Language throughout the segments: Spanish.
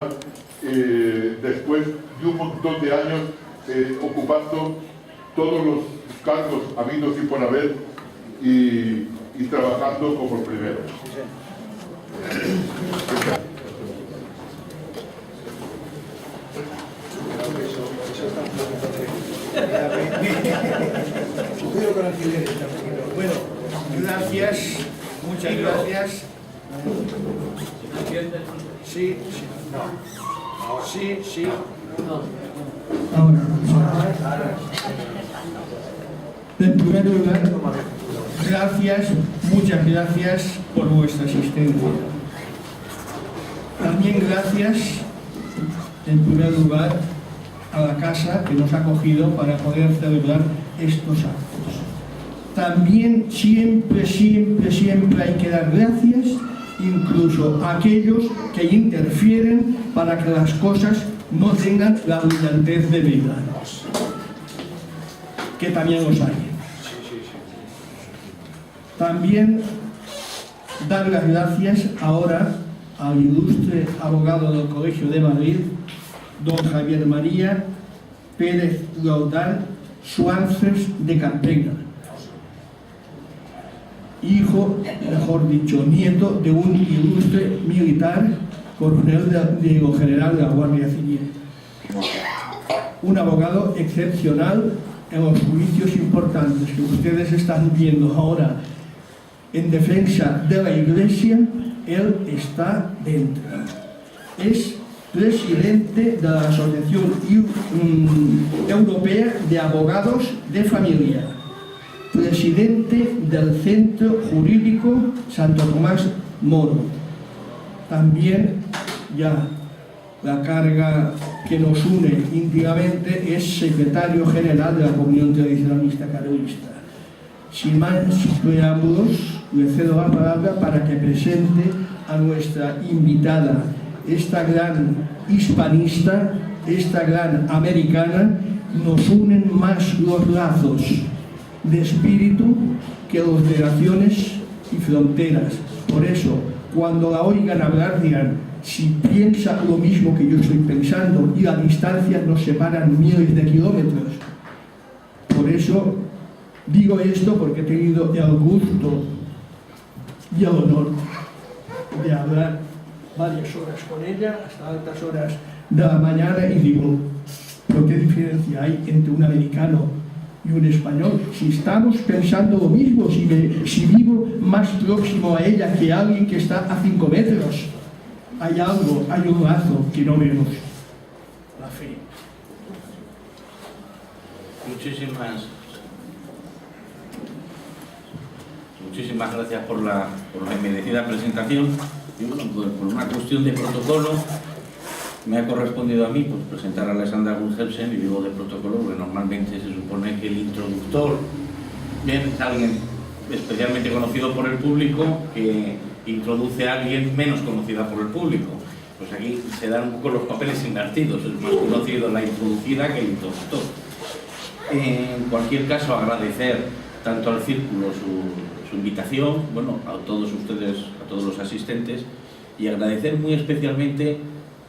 después de un montón de años ocupando todos los cargos habidos y por haber y trabajando como el primero. Bueno, gracias, muchas gracias. Sí, sí, no. Sí, sí. Ahora. En primer lugar, gracias, muchas gracias por vuestra asistencia. También gracias, en primer lugar, a la casa que nos ha acogido para poder celebrar estos actos. También siempre hay que dar gracias incluso a aquellos que interfieren para que las cosas no tengan la brillantez de vida, que también los hay. También dar las gracias ahora al ilustre abogado del Colegio de Madrid, don Javier María Pérez Gaudán Suárez de Campena, hijo, mejor dicho, nieto de un ilustre militar, coronel general de la Guardia Civil. Un abogado excepcional en los juicios importantes que ustedes están viendo ahora en defensa de la Iglesia. Él está dentro. Es presidente de la Asociación Europea de Abogados de Familia, presidente del Centro Jurídico Santo Tomás Moro. También ya la carga que nos une íntimamente es secretario general de la Comunión Tradicionalista Carlista. Sin más preámbulos, le cedo la palabra para que presente a nuestra invitada, esta gran hispanista, esta gran americana. Nos unen más los lazos de espíritu que los de naciones y fronteras. Por eso, cuando la oigan hablar, dirán: si piensa lo mismo que yo estoy pensando, y a distancia nos separan miles de kilómetros. Por eso digo esto, porque he tenido el gusto y el honor de hablar varias horas con ella, hasta altas horas de la mañana, y digo: ¿pero qué diferencia hay entre un americano y un español? Si estamos pensando lo mismo, si vivo más próximo a ella que alguien que está a 5 metros, hay algo, hay un lazo que no vemos: la fe. Muchísimas gracias por la merecida presentación. Y bueno, pues por una cuestión de protocolo me ha correspondido a mí pues presentar a Alexandra Gunn-Helsen, y digo de protocolo porque normalmente se supone que el introductor es alguien especialmente conocido por el público que introduce a alguien menos conocida por el público. Pues aquí se dan un poco los papeles invertidos, es más conocido la introducida que el introductor. En cualquier caso, agradecer tanto al círculo su invitación, bueno, a todos ustedes, a todos los asistentes, y agradecer muy especialmente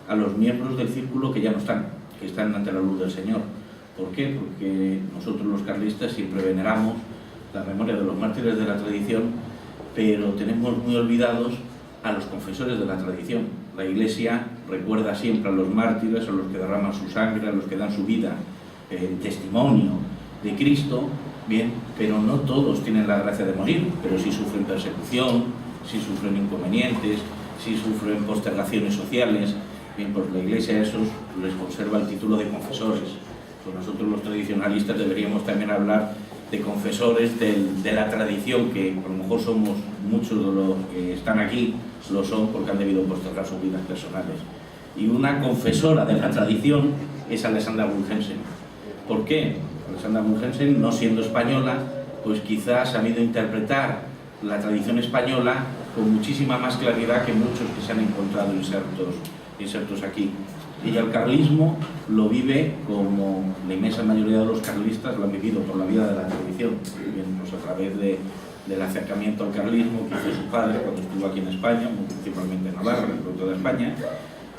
a los miembros del círculo que ya no están, que están ante la luz del Señor. ¿Por qué? Porque nosotros los carlistas siempre veneramos la memoria de los mártires de la tradición, pero tenemos muy olvidados a los confesores de la tradición. La Iglesia recuerda siempre a los mártires, a los que derraman su sangre, a los que dan su vida en testimonio de Cristo, bien, pero no todos tienen la gracia de morir, pero sí sufren persecución, sí sufren inconvenientes, sí sufren postergaciones sociales. Bien, pues la Iglesia a esos les conserva el título de confesores. Pues nosotros los tradicionalistas deberíamos también hablar de confesores de la tradición, que a lo mejor somos muchos de los que están aquí, lo son porque han debido postergar sus vidas personales. Y una confesora de la tradición es Alexandra Gunn-Helsen. ¿Por qué? Alexandra Gunn-Helsen, no siendo española, pues quizás ha sabido interpretar la tradición española con muchísima más claridad que muchos que se han encontrado insertos aquí. Ella el carlismo lo vive como la inmensa mayoría de los carlistas lo han vivido, por la vida de la tradición. Bien, pues a través del acercamiento al carlismo que hizo su padre cuando estuvo aquí en España, principalmente en Navarra, en el norte de España,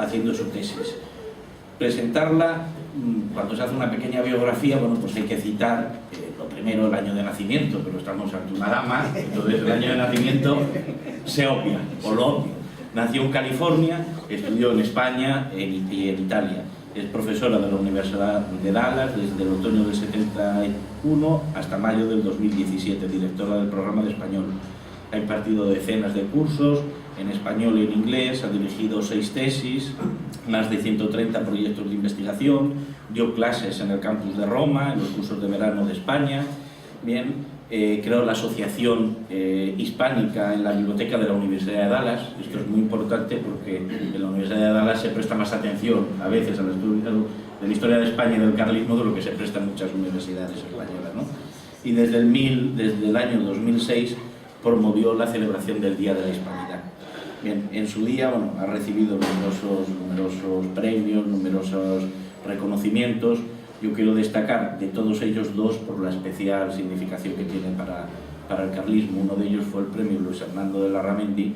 haciendo su tesis. Presentarla, cuando se hace una pequeña biografía, bueno, pues hay que citar lo primero, el año de nacimiento, pero estamos ante una dama, entonces el año de nacimiento se obvia, o lo obvio. Nació en California, estudió en España y en Italia. Es profesora de la Universidad de Dallas desde el otoño del 71 hasta mayo del 2017, directora del programa de español. Ha impartido decenas de cursos en español y en inglés, ha dirigido 6 tesis, más de 130 proyectos de investigación, dio clases en el campus de Roma, en los cursos de verano de España. Bien, creó la Asociación Hispánica en la Biblioteca de la Universidad de Dallas. Esto es muy importante porque en la Universidad de Dallas se presta más atención a veces al estudio de la historia de España y del carlismo de lo que se presta en muchas universidades españolas, ¿no? Y desde el año 2006 promovió la celebración del Día de la Hispanidad. Bien, en su día, bueno, ha recibido numerosos premios, numerosos reconocimientos. Yo quiero destacar de todos ellos 2 por la especial significación que tienen para el carlismo. Uno de ellos fue el premio Luis Hernando de Larramendi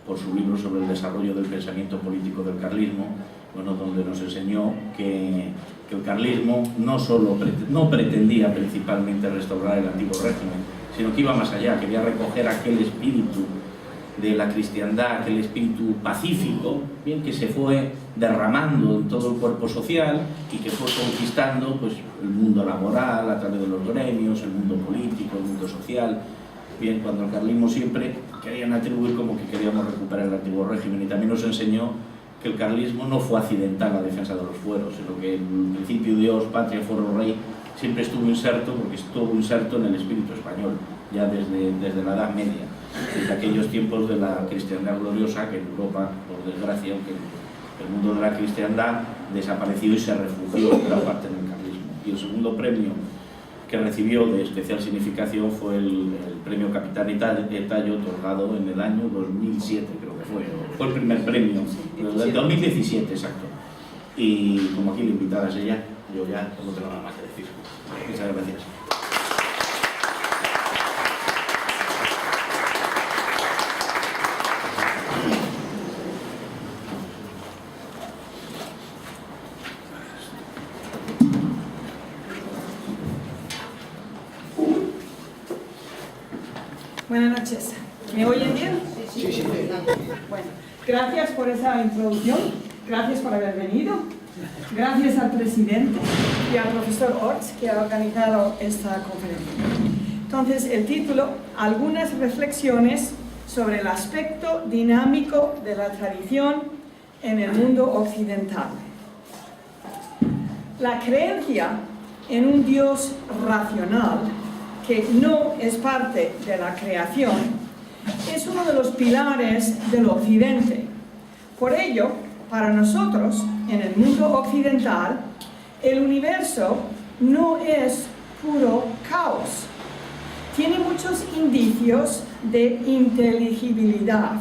por su libro sobre el desarrollo del pensamiento político del carlismo, bueno, donde nos enseñó que el carlismo no pretendía principalmente restaurar el antiguo régimen, sino que iba más allá, quería recoger aquel espíritu de la cristiandad, aquel espíritu pacífico, bien, que se fue derramando en todo el cuerpo social y que fue conquistando pues, el mundo laboral a través de los gremios, el mundo político, el mundo social. Bien, cuando el carlismo siempre querían atribuir como que queríamos recuperar el antiguo régimen, y también nos enseñó que el carlismo no fue accidental la defensa de los fueros, sino que el principio Dios, patria, fuero, rey siempre estuvo inserto, porque estuvo inserto en el espíritu español, ya desde la Edad Media, desde aquellos tiempos de la cristiandad gloriosa, que en Europa, por desgracia, aunque el mundo de la cristiandad desapareció y se refugió en gran parte del carlismo. Y el segundo premio que recibió de especial significación fue el premio Capitán Tallo, otorgado en el año 2007, creo que fue el primer premio, del 2017, exacto. Y como aquí la invitada es ella, yo ya no tengo nada más que decir. Muchas gracias. Buenas noches. ¿Me oyen bien? Sí, sí. Bueno, gracias por esa introducción, gracias por haber venido, gracias al presidente y al profesor Orts que ha organizado esta conferencia. Entonces, el título, algunas reflexiones sobre el aspecto dinámico de la tradición en el mundo occidental. La creencia en un Dios racional que no es parte de la creación, es uno de los pilares del Occidente. Por ello, para nosotros, en el mundo occidental, el universo no es puro caos. Tiene muchos indicios de inteligibilidad.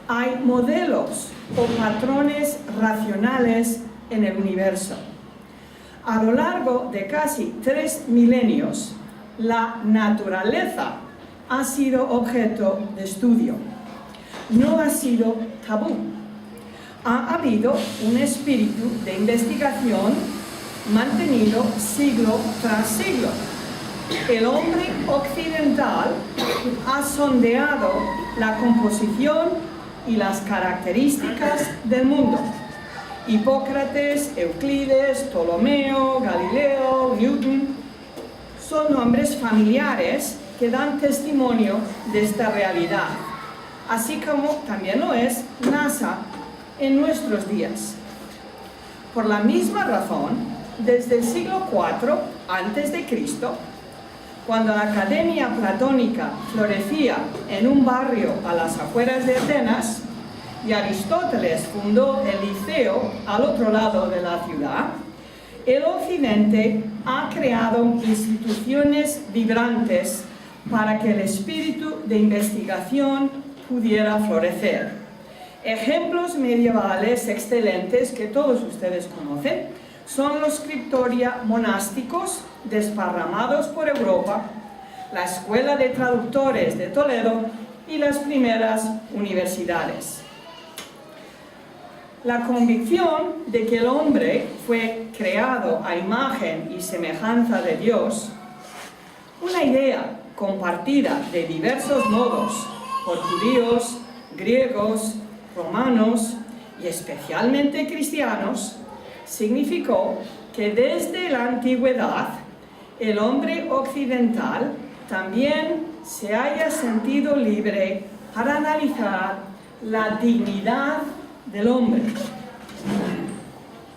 Hay modelos o patrones racionales en el universo. A lo largo de casi 3 milenios, la naturaleza ha sido objeto de estudio. No ha sido tabú. Ha habido un espíritu de investigación mantenido siglo tras siglo. El hombre occidental ha sondeado la composición y las características del mundo. Hipócrates, Euclides, Ptolomeo, Galileo, Newton son nombres familiares que dan testimonio de esta realidad, así como también lo es NASA en nuestros días. Por la misma razón, desde el siglo IV a.C., cuando la Academia Platónica florecía en un barrio a las afueras de Atenas y Aristóteles fundó el Liceo al otro lado de la ciudad, el Occidente ha creado instituciones vibrantes para que el espíritu de investigación pudiera florecer. Ejemplos medievales excelentes que todos ustedes conocen son los scriptoria monásticos desparramados por Europa, la Escuela de Traductores de Toledo y las primeras universidades. La convicción de que el hombre fue creado a imagen y semejanza de Dios, una idea compartida de diversos modos por judíos, griegos, romanos y especialmente cristianos, significó que desde la antigüedad el hombre occidental también se haya sentido libre para analizar la dignidad del hombre.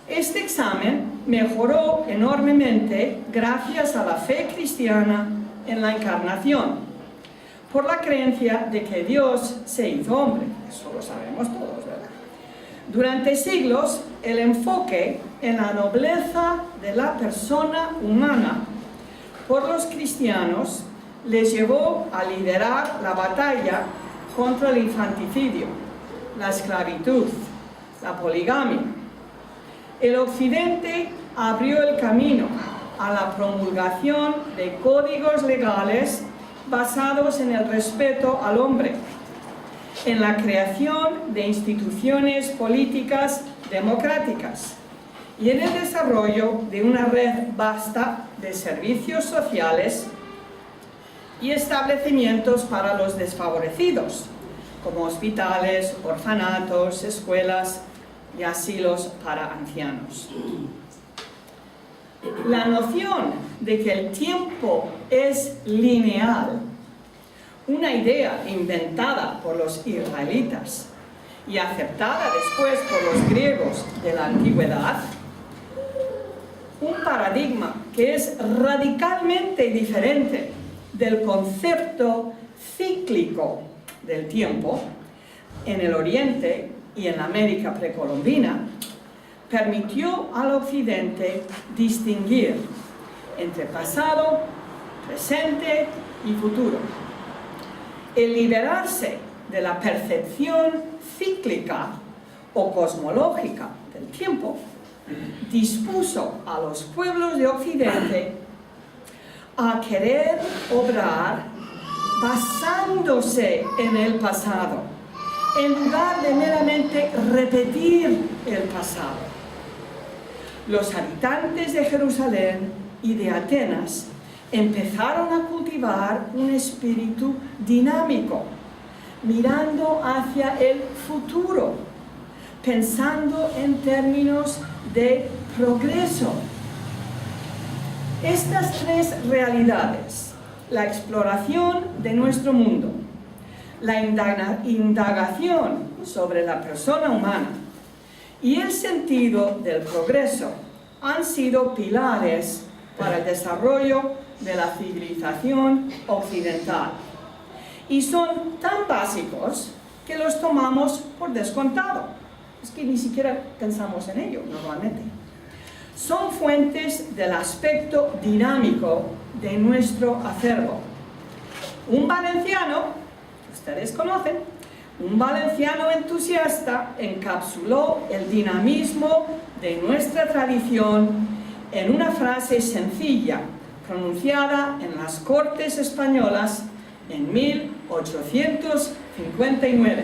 Este examen mejoró enormemente gracias a la fe cristiana en la encarnación, por la creencia de que Dios se hizo hombre. Eso lo sabemos todos, ¿verdad? Durante siglos, el enfoque en la nobleza de la persona humana por los cristianos les llevó a liderar la batalla contra el infanticidio, la esclavitud, la poligamia. El Occidente abrió el camino a la promulgación de códigos legales basados en el respeto al hombre, en la creación de instituciones políticas democráticas y en el desarrollo de una red vasta de servicios sociales y establecimientos para los desfavorecidos, como hospitales, orfanatos, escuelas y asilos para ancianos. La noción de que el tiempo es lineal, una idea inventada por los israelitas y aceptada después por los griegos de la antigüedad, un paradigma que es radicalmente diferente del concepto cíclico del tiempo en el Oriente y en la América precolombina, permitió al Occidente distinguir entre pasado, presente y futuro. El liberarse de la percepción cíclica o cosmológica del tiempo dispuso a los pueblos de Occidente a querer obrar basándose en el pasado, en lugar de meramente repetir el pasado. Los habitantes de Jerusalén y de Atenas empezaron a cultivar un espíritu dinámico, mirando hacia el futuro, pensando en términos de progreso. Estas tres realidades, la exploración de nuestro mundo, la indagación sobre la persona humana y el sentido del progreso, han sido pilares para el desarrollo de la civilización occidental y son tan básicos que los tomamos por descontado. Es que ni siquiera pensamos en ello normalmente. Son fuentes del aspecto dinámico de nuestro acervo. Un valenciano, ustedes conocen, un valenciano entusiasta encapsuló el dinamismo de nuestra tradición en una frase sencilla, pronunciada en las Cortes Españolas en 1859.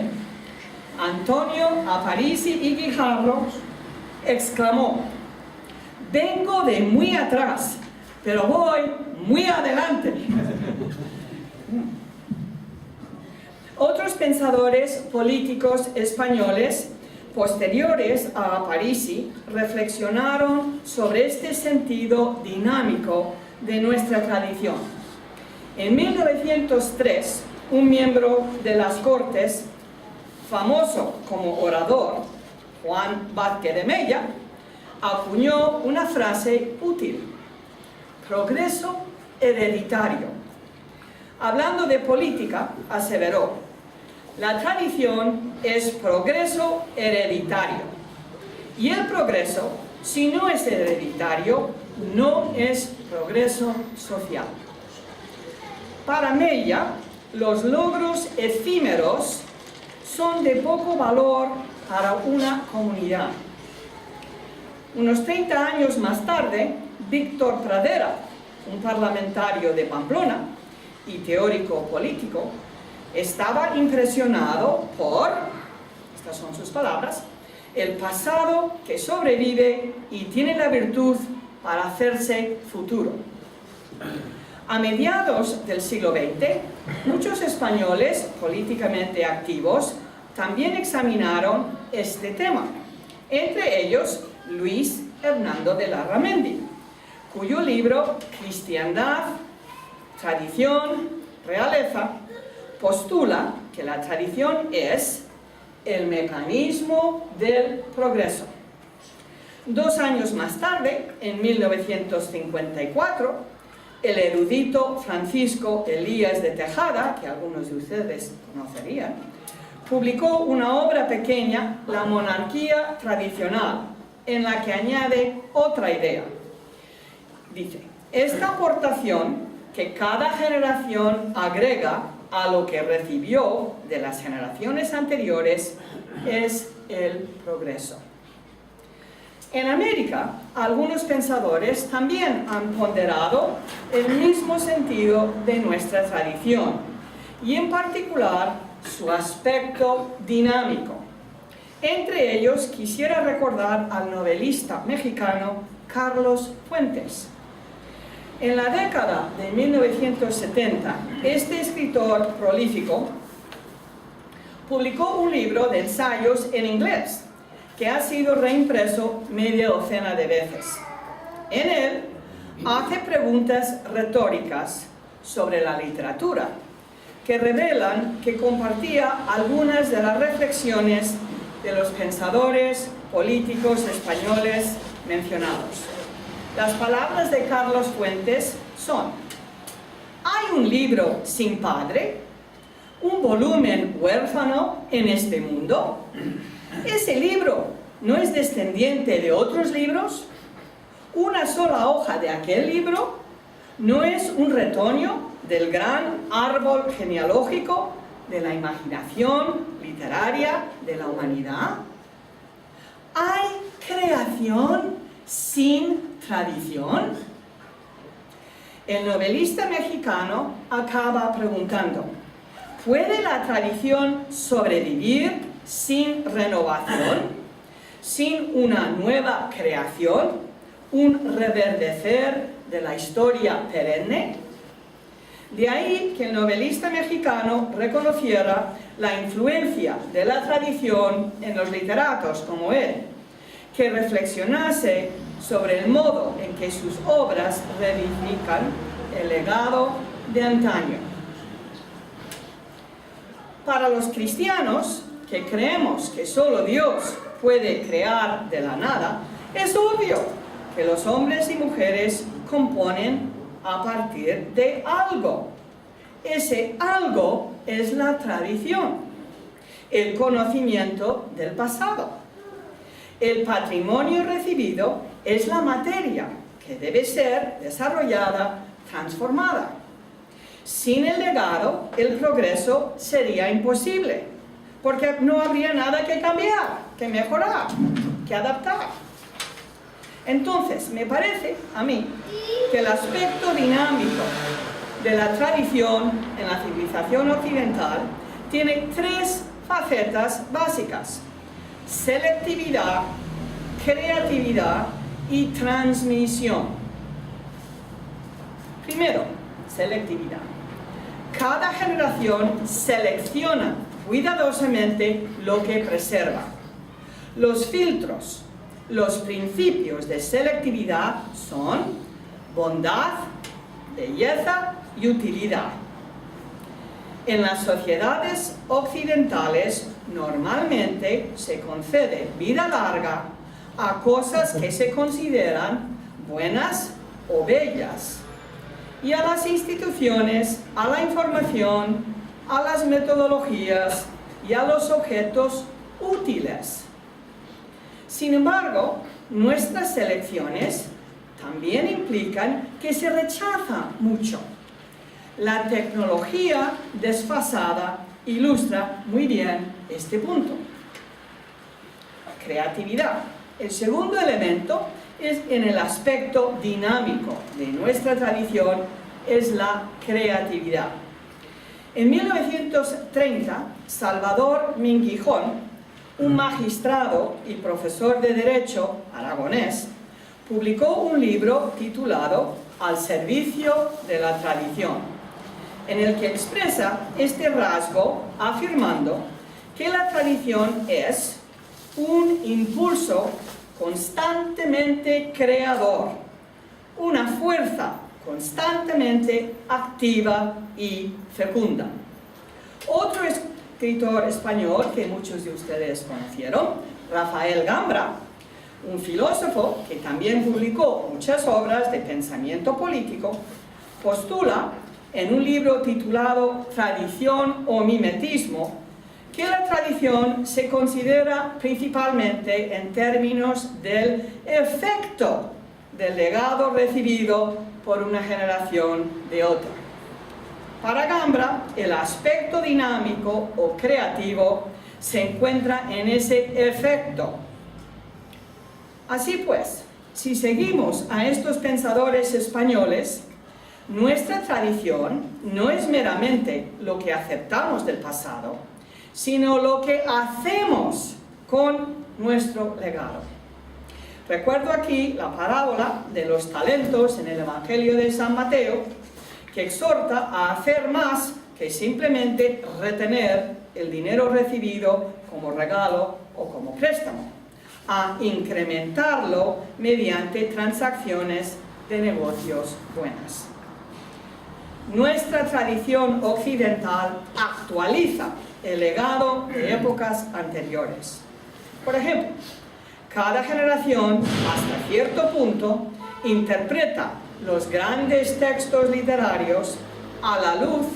Antonio Aparici y Guijarro exclamó: «Vengo de muy atrás, pero voy muy adelante». Otros pensadores políticos españoles posteriores a Aparici reflexionaron sobre este sentido dinámico de nuestra tradición. En 1903, un miembro de las Cortes, famoso como orador, Juan Vázquez de Mella, acuñó una frase útil: progreso hereditario. Hablando de política, aseveró: la tradición es progreso hereditario, y el progreso, si no es hereditario, no es progreso social. Para Mella, los logros efímeros son de poco valor para una comunidad. Unos 30 años más tarde, Víctor Pradera, un parlamentario de Pamplona y teórico político, estaba impresionado por, estas son sus palabras, el pasado que sobrevive y tiene la virtud para hacerse futuro. A mediados del siglo XX, muchos españoles políticamente activos también examinaron este tema, entre ellos Luis Hernando de Larramendi, cuyo libro Cristiandad, Tradición, Realeza postula que la tradición es el mecanismo del progreso. 2 años más tarde, en 1954, el erudito Francisco Elías de Tejada, que algunos de ustedes conocerían, publicó una obra pequeña, La monarquía tradicional, en la que añade otra idea. Dice, esta aportación que cada generación agrega a lo que recibió de las generaciones anteriores es el progreso. En América, algunos pensadores también han ponderado el mismo sentido de nuestra tradición y en particular su aspecto dinámico. Entre ellos quisiera recordar al novelista mexicano Carlos Fuentes. En la década de 1970, este escritor prolífico publicó un libro de ensayos en inglés que ha sido reimpreso media docena de veces. En él hace preguntas retóricas sobre la literatura que revelan que compartía algunas de las reflexiones de los pensadores políticos españoles mencionados. Las palabras de Carlos Fuentes son: ¿hay un libro sin padre? ¿Un volumen huérfano en este mundo? ¿Ese libro no es descendiente de otros libros? ¿Una sola hoja de aquel libro no es un retoño del gran árbol genealógico de la imaginación literaria de la humanidad? ¿Hay creación sin tradición? El novelista mexicano acaba preguntando: ¿puede la tradición sobrevivir sin renovación, sin una nueva creación, un reverdecer de la historia perenne? De ahí que el novelista mexicano reconociera la influencia de la tradición en los literatos como él, que reflexionase sobre el modo en que sus obras reivindican el legado de antaño. Para los cristianos, que creemos que solo Dios puede crear de la nada, es obvio que los hombres y mujeres componen a partir de algo. Ese algo es la tradición, el conocimiento del pasado. El patrimonio recibido es la materia que debe ser desarrollada, transformada. Sin el legado, el progreso sería imposible, porque no habría nada que cambiar, que mejorar, que adaptar. Entonces, me parece a mí que el aspecto dinámico de la tradición en la civilización occidental tiene 3 facetas básicas: selectividad, creatividad y transmisión. Primero, selectividad. Cada generación selecciona cuidadosamente lo que preserva. Los filtros, los principios de selectividad son bondad, belleza y utilidad. En las sociedades occidentales normalmente se concede vida larga a cosas que se consideran buenas o bellas, y a las instituciones, a la información, a las metodologías y a los objetos útiles. Sin embargo, nuestras selecciones también implican que se rechaza mucho. La tecnología desfasada ilustra muy bien este punto. Creatividad. El segundo elemento es en el aspecto dinámico de nuestra tradición, es la creatividad. En 1930, Salvador Minguijón un magistrado y profesor de Derecho aragonés, publicó un libro titulado Al servicio de la tradición, en el que expresa este rasgo afirmando que la tradición es un impulso constantemente creador, una fuerza constantemente activa y fecunda. Otro escritor español que muchos de ustedes conocieron, Rafael Gambra, un filósofo que también publicó muchas obras de pensamiento político, postula en un libro titulado Tradición o mimetismo que la tradición se considera principalmente en términos del efecto del legado recibido por una generación de otra. Para Gambra, el aspecto dinámico o creativo se encuentra en ese efecto. Así pues, si seguimos a estos pensadores españoles, nuestra tradición no es meramente lo que aceptamos del pasado, sino lo que hacemos con nuestro legado. Recuerdo aquí la parábola de los talentos en el Evangelio de San Mateo, que exhorta a hacer más que simplemente retener el dinero recibido como regalo o como préstamo, a incrementarlo mediante transacciones de negocios buenas. Nuestra tradición occidental actualiza el legado de épocas anteriores. Por ejemplo, cada generación, hasta cierto punto, interpreta los grandes textos literarios a la luz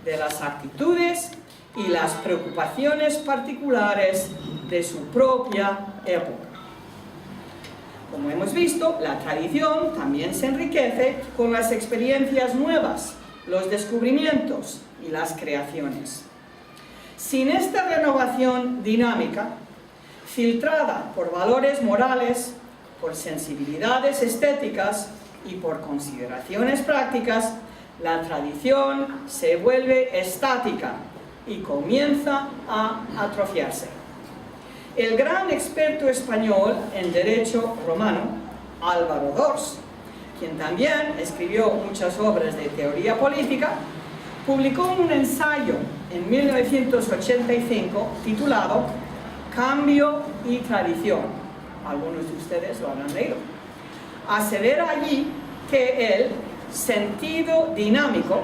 de las actitudes y las preocupaciones particulares de su propia época. Como hemos visto, la tradición también se enriquece con las experiencias nuevas, los descubrimientos y las creaciones. Sin esta renovación dinámica, filtrada por valores morales, por sensibilidades estéticas y por consideraciones prácticas, la tradición se vuelve estática y comienza a atrofiarse. El gran experto español en derecho romano, Álvaro d'Ors, quien también escribió muchas obras de teoría política, publicó un ensayo en 1985 titulado Cambio y tradición. Algunos de ustedes lo habrán leído. Asevera allí que el sentido dinámico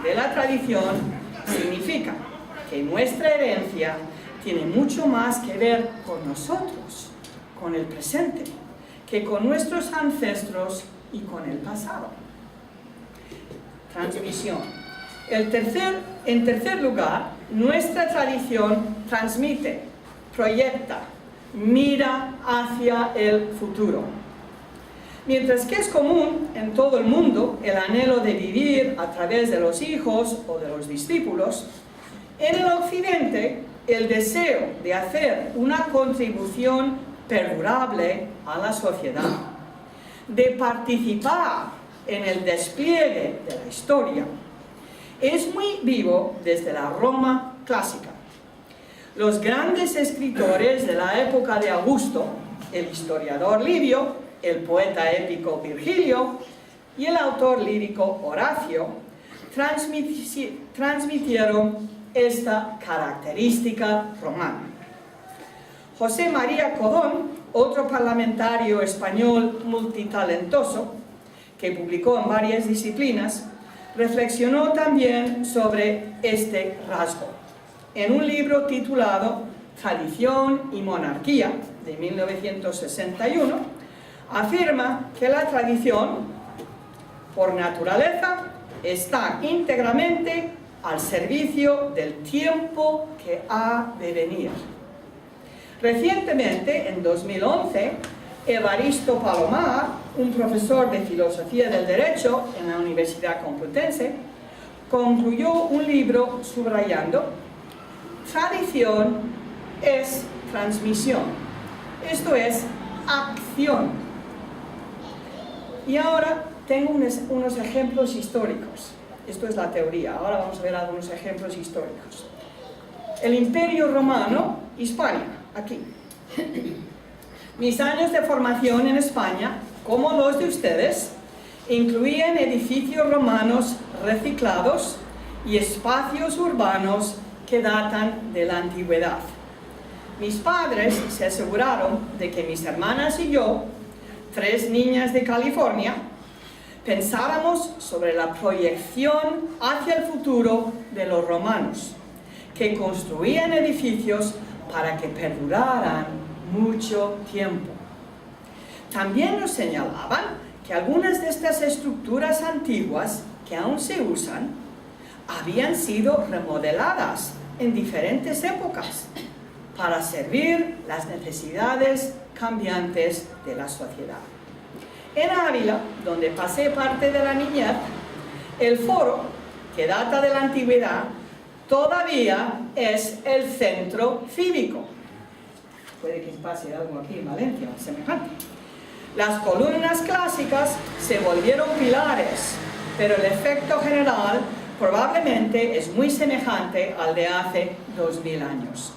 de la tradición significa que nuestra herencia tiene mucho más que ver con nosotros, con el presente, que con nuestros ancestros y con el pasado. Transmisión. En tercer lugar, nuestra tradición transmite, proyecta, mira hacia el futuro. Mientras que es común en todo el mundo el anhelo de vivir a través de los hijos o de los discípulos, en el occidente el deseo de hacer una contribución perdurable a la sociedad, de participar en el despliegue de la historia, es muy vivo desde la Roma clásica. Los grandes escritores de la época de Augusto, el historiador Livio, el poeta épico Virgilio y el autor lírico Horacio, transmitieron esta característica romana. José María Codón, otro parlamentario español multitalentoso, que publicó en varias disciplinas, reflexionó también sobre este rasgo. En un libro titulado Tradición y monarquía, de 1961, afirma que la tradición, por naturaleza, está íntegramente al servicio del tiempo que ha de venir. Recientemente, en 2011, Evaristo Palomar, un profesor de Filosofía del Derecho en la Universidad Complutense, concluyó un libro subrayando: tradición es transmisión, esto es acción. Y ahora tengo unos ejemplos históricos. Esto es la teoría, ahora vamos a ver algunos ejemplos históricos. El Imperio Romano, Hispania, aquí. Mis años de formación en España, como los de ustedes, incluían edificios romanos reciclados y espacios urbanos que datan de la antigüedad. Mis padres se aseguraron de que mis hermanas y yo, 3 niñas de California, pensáramos sobre la proyección hacia el futuro de los romanos, que construían edificios para que perduraran mucho tiempo. También nos señalaban que algunas de estas estructuras antiguas que aún se usan habían sido remodeladas en diferentes épocas para servir las necesidades cambiantes de la sociedad. En Ávila, donde pasé parte de la niñez, el foro, que data de la antigüedad, todavía es el centro cívico. Puede que pase algo aquí en Valencia, semejante. Las columnas clásicas se volvieron pilares, pero el efecto general probablemente es muy semejante al de hace 2000 años.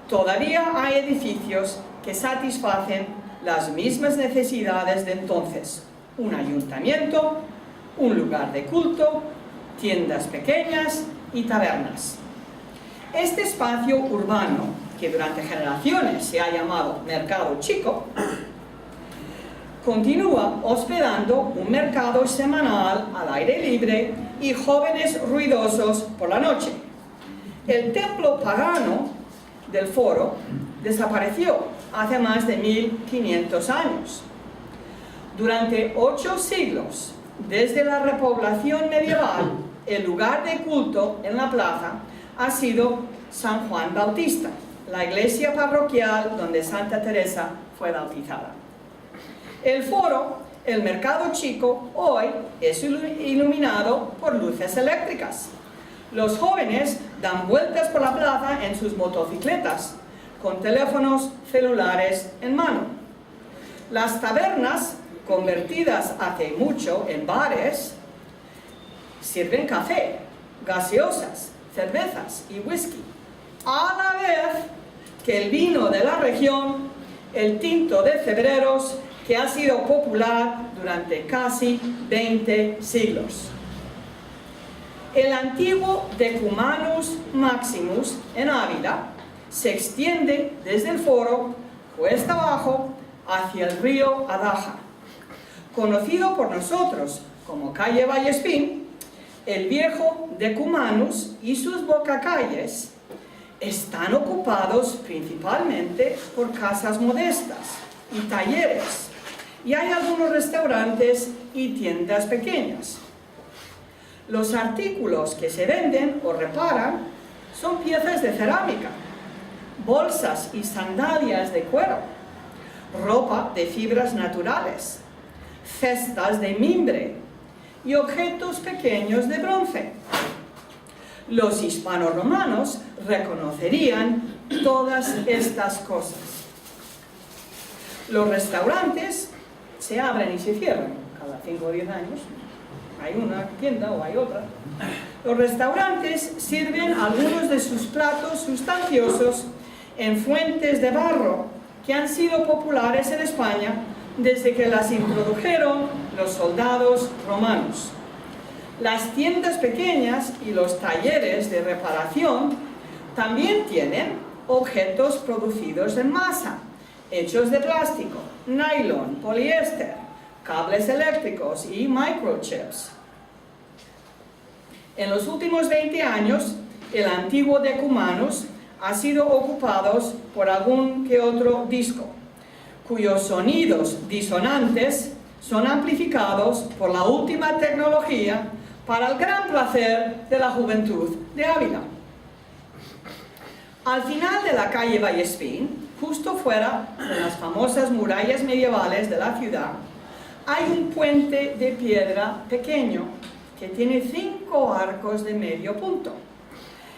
Todavía hay edificios que satisfacen las mismas necesidades de entonces: un ayuntamiento, un lugar de culto, tiendas pequeñas y tabernas. Este espacio urbano, que durante generaciones se ha llamado Mercado Chico, continúa hospedando un mercado semanal al aire libre y jóvenes ruidosos por la noche. El templo pagano del foro desapareció hace más de 1500 años. Durante 8 siglos, desde la repoblación medieval, el lugar de culto en la plaza ha sido San Juan Bautista, la iglesia parroquial donde Santa Teresa fue bautizada. El foro, el Mercado Chico, hoy es iluminado por luces eléctricas. Los jóvenes dan vueltas por la plaza en sus motocicletas, con teléfonos celulares en mano. Las tabernas, convertidas hace mucho en bares, sirven café, gaseosas, cervezas y whisky, a la vez que el vino de la región, el tinto de Cebreros, que ha sido popular durante casi 20 siglos. El antiguo Decumanus Maximus en Ávila se extiende desde el foro, cuesta abajo, hacia el río Adaja. Conocido por nosotros como calle Vallespín, el viejo Decumanus y sus bocacalles están ocupados principalmente por casas modestas y talleres, y hay algunos restaurantes y tiendas pequeñas. Los artículos que se venden o reparan son piezas de cerámica, bolsas y sandalias de cuero, ropa de fibras naturales, cestas de mimbre y objetos pequeños de bronce. Los hispanoromanos reconocerían todas estas cosas. Los restaurantes se abren y se cierran cada 5 o 10 años. Hay una tienda o hay otra. Los restaurantes sirven algunos de sus platos sustanciosos en fuentes de barro que han sido populares en España desde que las introdujeron los soldados romanos. Las tiendas pequeñas y los talleres de reparación también tienen objetos producidos en masa, hechos de plástico, nylon, poliéster, cables eléctricos y microchips. En los últimos 20 años, el antiguo Decumanus ha sido ocupado por algún que otro disco, cuyos sonidos disonantes son amplificados por la última tecnología para el gran placer de la juventud de Ávila. Al final de la calle Vallespín, justo fuera de las famosas murallas medievales de la ciudad, hay un puente de piedra pequeño que tiene 5 arcos de medio punto.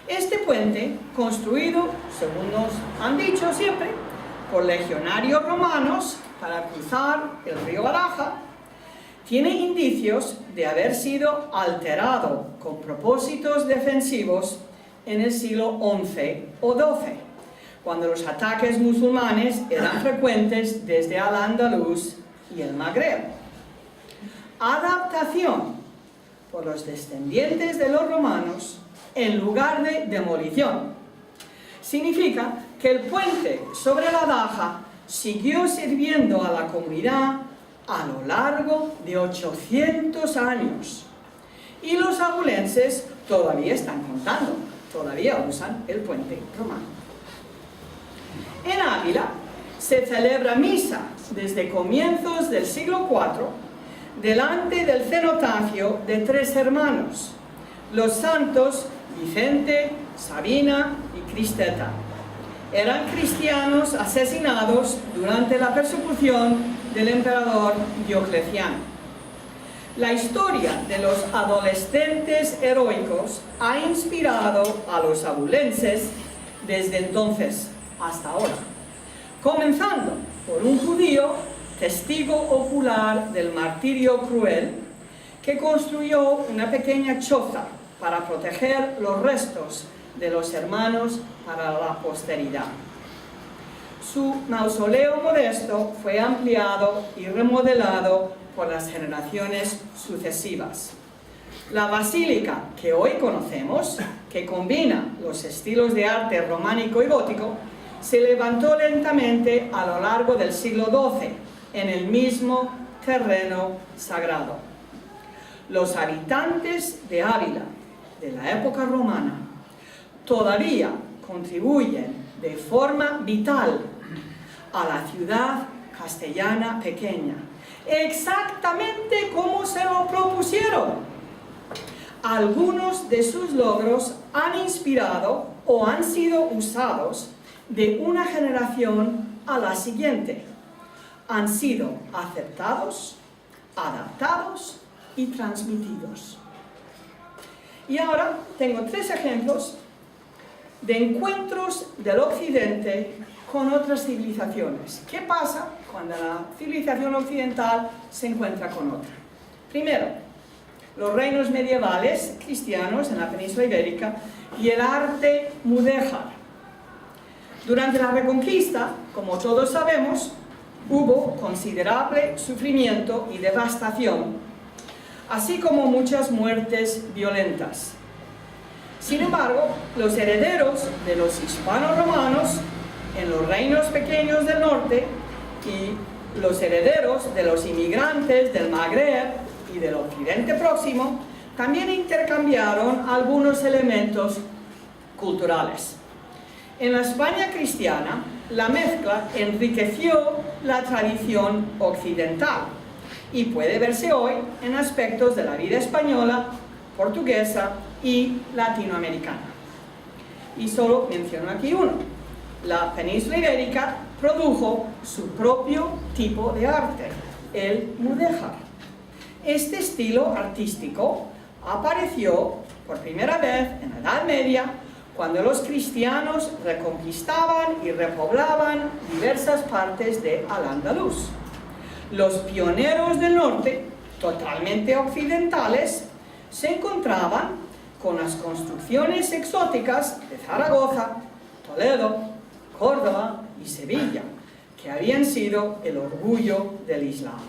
Este puente, construido, según nos han dicho siempre, por legionarios romanos para cruzar el río Adaja, tiene indicios de haber sido alterado con propósitos defensivos en el siglo XI o XII, cuando los ataques musulmanes eran frecuentes desde Al-Ándalus y el Magreb. Adaptación por los descendientes de los romanos en lugar de demolición. Significa que el puente sobre la Daja siguió sirviendo a la comunidad a lo largo de 800 años. Y los abulenses todavía están contando, todavía usan el puente romano. En Ávila se celebra misa desde comienzos del siglo IV delante del cenotafio de 3 hermanos, los santos Vicente, Sabina y Cristeta. Eran cristianos asesinados durante la persecución del emperador Diocleciano. La historia de los adolescentes heroicos ha inspirado a los abulenses desde entonces hasta ahora, comenzando por un judío testigo ocular del martirio cruel que construyó una pequeña choza para proteger los restos de los hermanos para la posteridad. Su mausoleo modesto fue ampliado y remodelado por las generaciones sucesivas. La basílica que hoy conocemos, que combina los estilos de arte románico y gótico, se levantó lentamente a lo largo del siglo XII en el mismo terreno sagrado. Los habitantes de Ávila de la época romana todavía contribuyen de forma vital a la ciudad castellana pequeña, exactamente como se lo propusieron. Algunos de sus logros han inspirado o han sido usados de una generación a la siguiente. Han sido aceptados, adaptados y transmitidos. Y ahora tengo 3 ejemplos de encuentros del Occidente con otras civilizaciones. ¿Qué pasa cuando la civilización occidental se encuentra con otra? Primero, los reinos medievales cristianos en la península ibérica y el arte mudéjar. Durante la Reconquista, como todos sabemos, hubo considerable sufrimiento y devastación, así como muchas muertes violentas. Sin embargo, los herederos de los hispano-romanos en los reinos pequeños del norte y los herederos de los inmigrantes del Magreb y del Occidente Próximo también intercambiaron algunos elementos culturales. En la España cristiana, la mezcla enriqueció la tradición occidental y puede verse hoy en aspectos de la vida española, portuguesa y latinoamericana. Y solo menciono aquí uno. La península ibérica produjo su propio tipo de arte, el mudéjar. Este estilo artístico apareció por primera vez en la Edad Media, cuando los cristianos reconquistaban y repoblaban diversas partes de Al-Ándalus. Los pioneros del norte, totalmente occidentales, se encontraban con las construcciones exóticas de Zaragoza, Toledo, Córdoba y Sevilla, que habían sido el orgullo del Islam.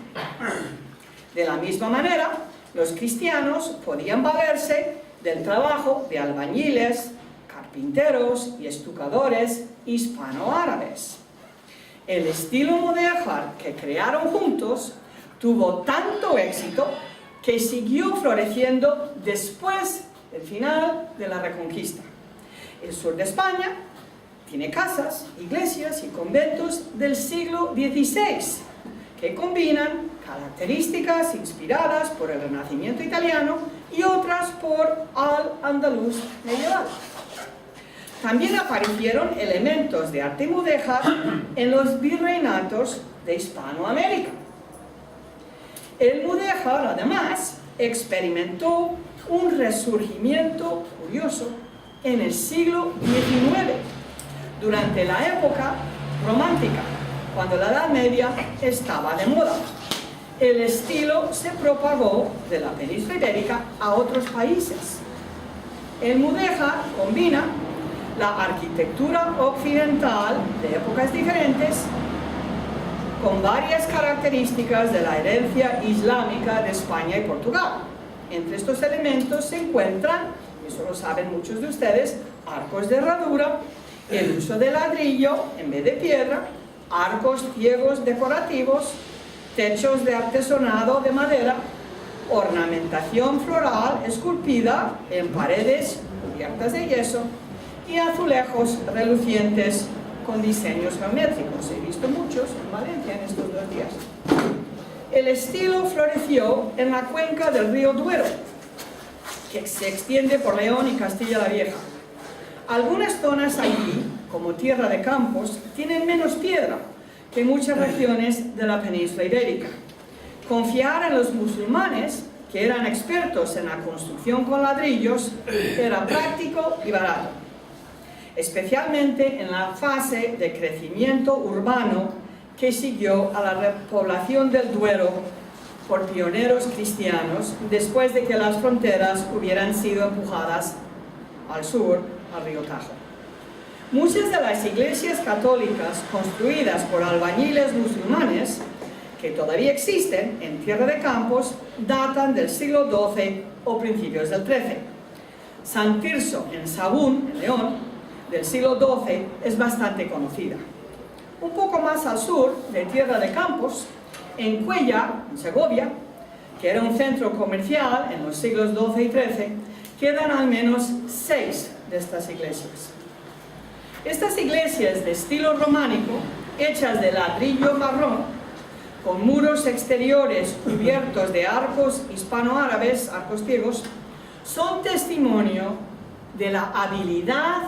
De la misma manera, los cristianos podían valerse del trabajo de albañiles, carpinteros y estucadores hispano-árabes. El estilo mudéjar que crearon juntos tuvo tanto éxito que siguió floreciendo después del final de la Reconquista. El sur de España tiene casas, iglesias y conventos del siglo XVI que combinan características inspiradas por el Renacimiento italiano y otras por Al-Ándalus medieval. También aparecieron elementos de arte mudéjar en los virreinatos de Hispanoamérica. El mudéjar, además, experimentó un resurgimiento curioso en el siglo XIX, durante la época romántica, cuando la Edad Media estaba de moda. El estilo se propagó de la península ibérica a otros países. El mudéjar combina la arquitectura occidental de épocas diferentes, con varias características de la herencia islámica de España y Portugal. Entre estos elementos se encuentran, y eso lo saben muchos de ustedes, arcos de herradura, el uso de ladrillo en vez de piedra, arcos ciegos decorativos, techos de artesonado de madera, ornamentación floral esculpida en paredes cubiertas de yeso y azulejos relucientes con diseños geométricos. He visto muchos en Valencia en estos 2 días. El estilo floreció en la cuenca del río Duero, que se extiende por León y Castilla la Vieja. Algunas zonas allí, como Tierra de Campos, tienen menos piedra que muchas regiones de la península ibérica. Confiar en los musulmanes, que eran expertos en la construcción con ladrillos, era práctico y barato, especialmente en la fase de crecimiento urbano que siguió a la repoblación del Duero por pioneros cristianos después de que las fronteras hubieran sido empujadas al sur, al río Tajo. Muchas de las iglesias católicas construidas por albañiles musulmanes, que todavía existen en Tierra de Campos, datan del siglo XII o principios del XIII. San Tirso, en Sagún, en León, del siglo XII, es bastante conocida. Un poco más al sur de Tierra de Campos, en Cuéllar, en Segovia, que era un centro comercial en los siglos XII y XIII, quedan al menos 6 de estas iglesias. Estas iglesias de estilo románico, hechas de ladrillo marrón, con muros exteriores cubiertos de arcos hispanoárabes, arcos ciegos, son testimonio de la habilidad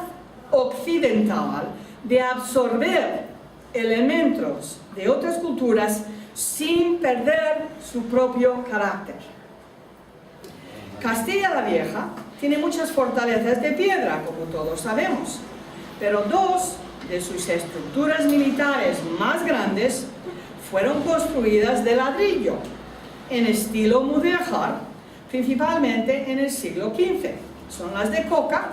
occidental de absorber elementos de otras culturas sin perder su propio carácter. Castilla la Vieja tiene muchas fortalezas de piedra, como todos sabemos, pero 2 de sus estructuras militares más grandes fueron construidas de ladrillo, en estilo mudéjar, principalmente en el siglo XV. Son las de Coca,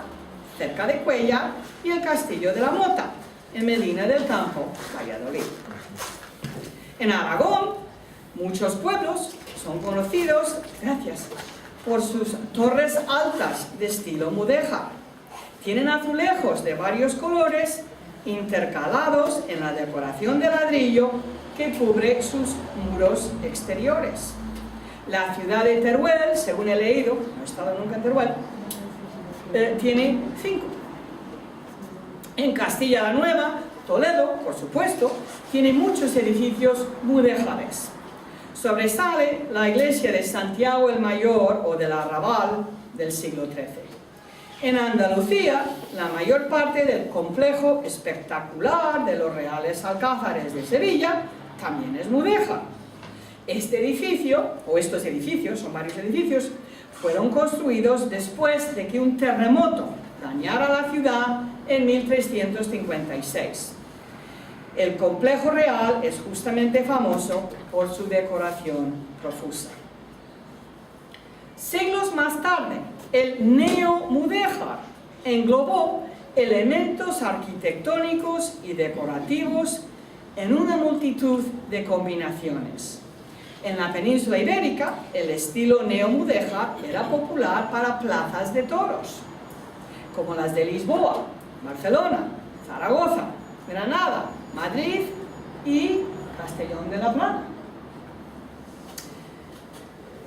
cerca de Cuéllar, y el Castillo de la Mota, en Medina del Campo, Valladolid. En Aragón, muchos pueblos son conocidos, por sus torres altas de estilo mudéjar. Tienen azulejos de varios colores intercalados en la decoración de ladrillo que cubre sus muros exteriores. La ciudad de Teruel, según he leído, no he estado nunca en Teruel, tiene 5. En Castilla la Nueva, Toledo, por supuesto, tiene muchos edificios mudéjares. Sobresale la iglesia de Santiago el Mayor o del Arrabal del siglo XIII. En Andalucía, la mayor parte del complejo espectacular de los Reales Alcázares de Sevilla también es mudéjar. Este edificio, o estos edificios, son varios edificios, fueron construidos después de que un terremoto dañara la ciudad en 1356. El complejo real es justamente famoso por su decoración profusa. Siglos más tarde, el neomudéjar englobó elementos arquitectónicos y decorativos en una multitud de combinaciones. En la península ibérica, el estilo neomudéjar era popular para plazas de toros, como las de Lisboa, Barcelona, Zaragoza, Granada, Madrid y Castellón de la Plana.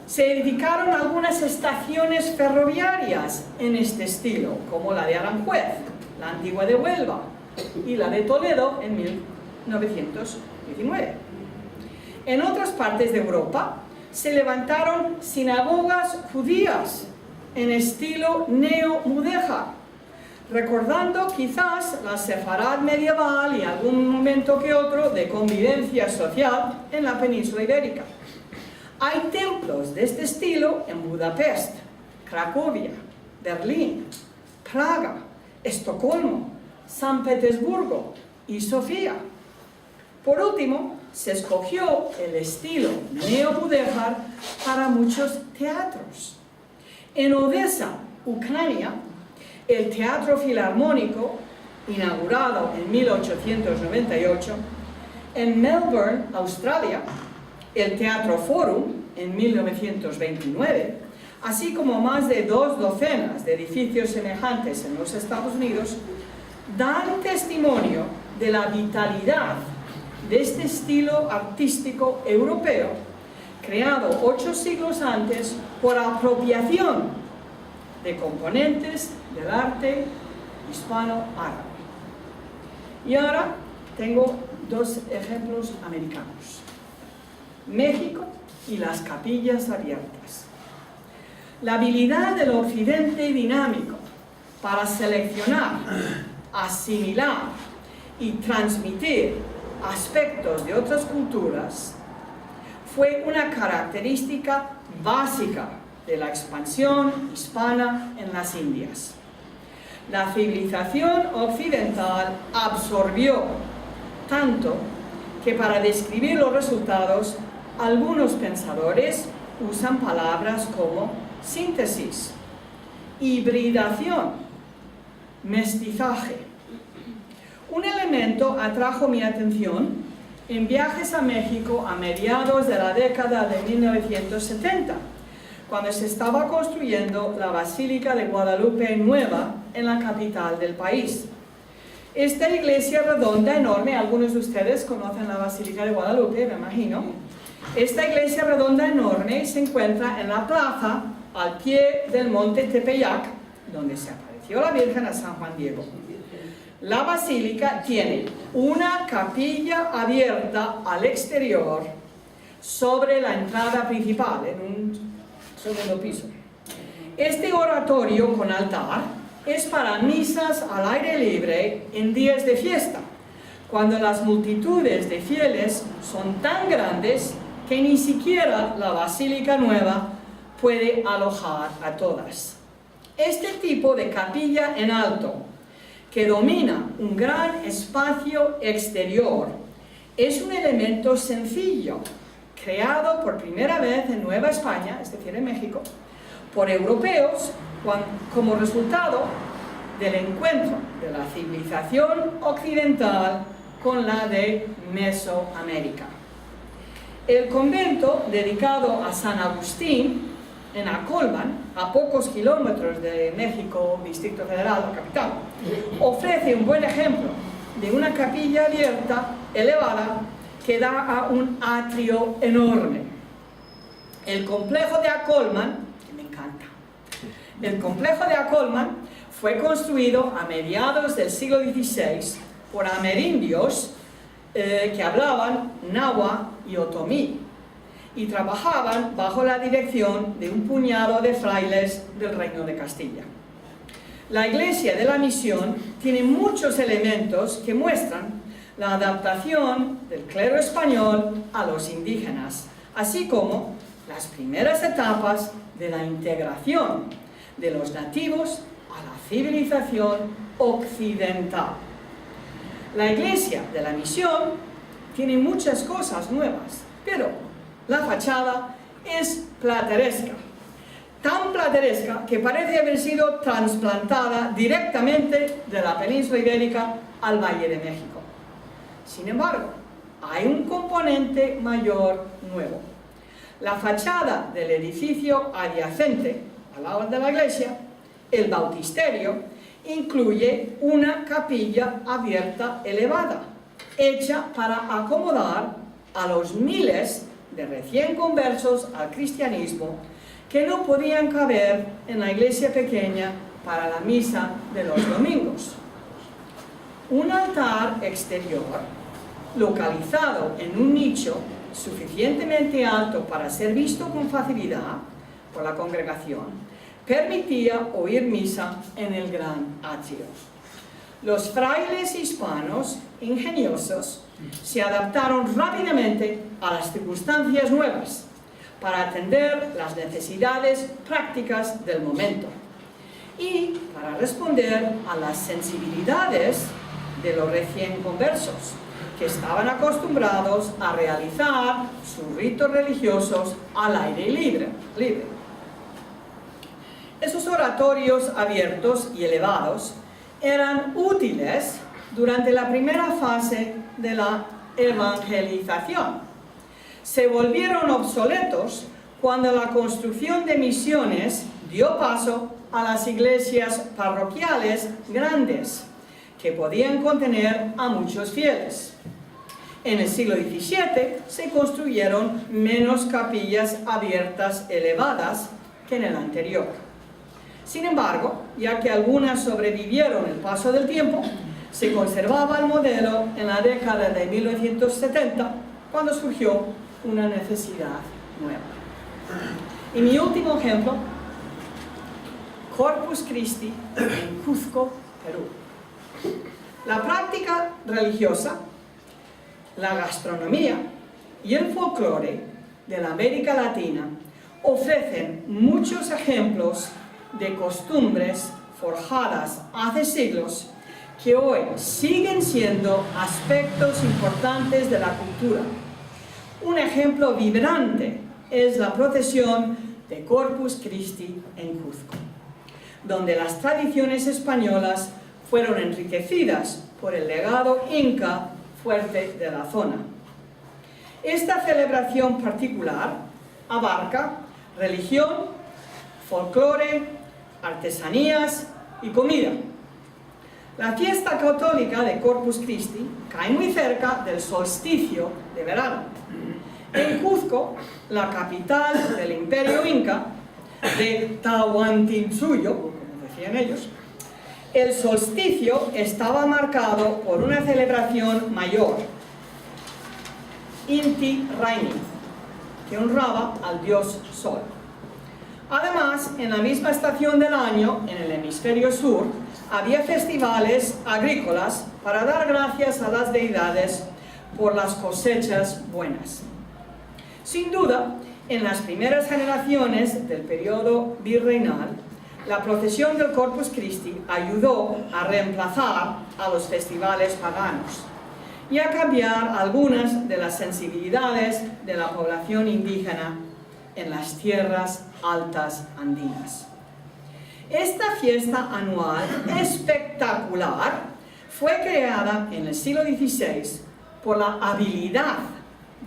Se edificaron algunas estaciones ferroviarias en este estilo, como la de Aranjuez, la antigua de Huelva y la de Toledo en 1919. En otras partes de Europa se levantaron sinagogas judías en estilo neomudéjar, recordando quizás la sefarad medieval y algún momento que otro de convivencia social en la península ibérica. Hay templos de este estilo en Budapest, Cracovia, Berlín, Praga, Estocolmo, San Petersburgo y Sofía. Por último, se escogió el estilo neomudéjar para muchos teatros. En Odessa, Ucrania, el Teatro Filarmónico, inaugurado en 1898, en Melbourne, Australia, el Teatro Forum, en 1929, así como más de 2 docenas de edificios semejantes en los Estados Unidos, dan testimonio de la vitalidad de este estilo artístico europeo, creado 8 siglos antes por apropiación de componentes del arte hispano-árabe. Y ahora tengo 2 ejemplos americanos: México y las capillas abiertas. La habilidad del occidente dinámico para seleccionar, asimilar y transmitir aspectos de otras culturas fue una característica básica de la expansión hispana en las Indias. La civilización occidental absorbió tanto que para describir los resultados, algunos pensadores usan palabras como síntesis, hibridación, mestizaje. Un elemento atrajo mi atención en viajes a México a mediados de la década de 1970, cuando se estaba construyendo la Basílica de Guadalupe Nueva en la capital del país. Esta iglesia redonda enorme, algunos de ustedes conocen la Basílica de Guadalupe, me imagino. Esta iglesia redonda enorme se encuentra en la plaza al pie del monte Tepeyac, donde se apareció la Virgen a San Juan Diego. La basílica tiene una capilla abierta al exterior sobre la entrada principal, en un segundo piso. Este oratorio con altar es para misas al aire libre en días de fiesta, cuando las multitudes de fieles son tan grandes que ni siquiera la Basílica Nueva puede alojar a todas. Este tipo de capilla en alto, que domina un gran espacio exterior, es un elemento sencillo, creado por primera vez en Nueva España, es decir, en México, por europeos, como resultado del encuentro de la civilización occidental con la de Mesoamérica. El convento dedicado a San Agustín, en Acolman, a pocos kilómetros de México, Distrito Federal, capital, ofrece un buen ejemplo de una capilla abierta, elevada, que da a un atrio enorme. El complejo de Acolman, que me encanta, el complejo de Acolman fue construido a mediados del siglo XVI por amerindios que hablaban náhuatl y otomí, y trabajaban bajo la dirección de un puñado de frailes del Reino de Castilla. La iglesia de la Misión tiene muchos elementos que muestran la adaptación del clero español a los indígenas, así como las primeras etapas de la integración de los nativos a la civilización occidental. La iglesia de la Misión tiene muchas cosas nuevas, pero la fachada es plateresca, tan plateresca que parece haber sido trasplantada directamente de la península ibérica al Valle de México. Sin embargo, hay un componente mayor nuevo. La fachada del edificio adyacente, al lado de la iglesia, el bautisterio, incluye una capilla abierta elevada, hecha para acomodar a los miles de recién conversos al cristianismo que no podían caber en la iglesia pequeña para la misa de los domingos. Un altar exterior, localizado en un nicho suficientemente alto para ser visto con facilidad por la congregación, permitía oír misa en el gran atrio. Los frailes hispanos, ingeniosos, se adaptaron rápidamente a las circunstancias nuevas para atender las necesidades prácticas del momento y para responder a las sensibilidades de los recién conversos, que estaban acostumbrados a realizar sus ritos religiosos al aire libre. Esos oratorios abiertos y elevados eran útiles durante la primera fase de la evangelización. Se volvieron obsoletos cuando la construcción de misiones dio paso a las iglesias parroquiales grandes, que podían contener a muchos fieles. En el siglo XVII se construyeron menos capillas abiertas elevadas que en el anterior. Sin embargo, ya que algunas sobrevivieron el paso del tiempo, se conservaba el modelo en la década de 1970, cuando surgió una necesidad nueva. Y mi último ejemplo, Corpus Christi en Cuzco, Perú. La práctica religiosa, la gastronomía y el folclore de la América Latina ofrecen muchos ejemplos de costumbres forjadas hace siglos que hoy siguen siendo aspectos importantes de la cultura. Un ejemplo vibrante es la procesión de Corpus Christi en Cuzco, donde las tradiciones españolas fueron enriquecidas por el legado inca fuerte de la zona. Esta celebración particular abarca religión, folclore, artesanías y comida. La fiesta católica de Corpus Christi cae muy cerca del solsticio de verano. En Cuzco, la capital del imperio inca, de Tahuantinsuyo, como decían ellos, el solsticio estaba marcado por una celebración mayor, Inti Raymi, que honraba al dios Sol. Además, en la misma estación del año, en el hemisferio sur, había festivales agrícolas para dar gracias a las deidades por las cosechas buenas. Sin duda, en las primeras generaciones del periodo virreinal, la procesión del Corpus Christi ayudó a reemplazar a los festivales paganos y a cambiar algunas de las sensibilidades de la población indígena en las tierras altas andinas. Esta fiesta anual espectacular fue creada en el siglo XVI por la habilidad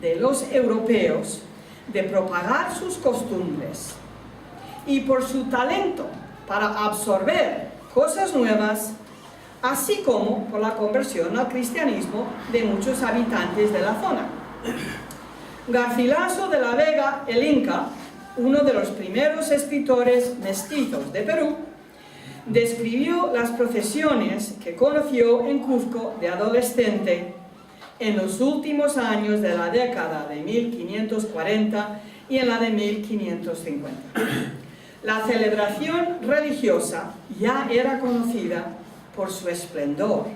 de los europeos de propagar sus costumbres y por su talento para absorber cosas nuevas, así como por la conversión al cristianismo de muchos habitantes de la zona. Garcilaso de la Vega, el Inca, uno de los primeros escritores mestizos de Perú, describió las procesiones que conoció en Cuzco de adolescente en los últimos años de la década de 1540 y en la de 1550. La celebración religiosa ya era conocida por su esplendor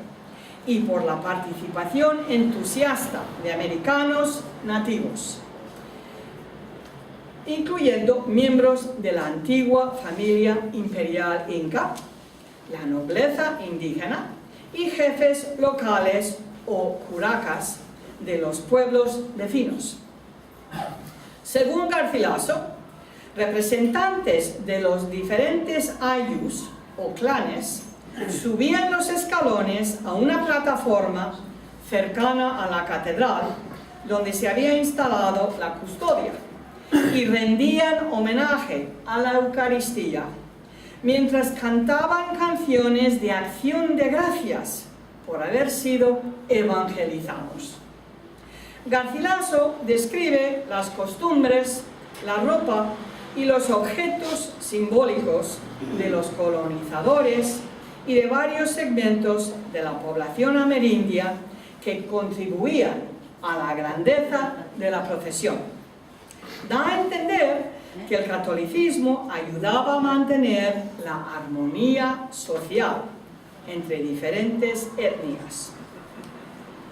y por la participación entusiasta de americanos nativos, incluyendo miembros de la antigua familia imperial inca, la nobleza indígena y jefes locales o curacas de los pueblos vecinos. Según Garcilaso, representantes de los diferentes ayllus o clanes subían los escalones a una plataforma cercana a la catedral donde se había instalado la custodia y rendían homenaje a la Eucaristía mientras cantaban canciones de acción de gracias por haber sido evangelizados. Garcilaso describe las costumbres, la ropa y los objetos simbólicos de los colonizadores y de varios segmentos de la población amerindia que contribuían a la grandeza de la procesión. Da a entender que el catolicismo ayudaba a mantener la armonía social entre diferentes etnias.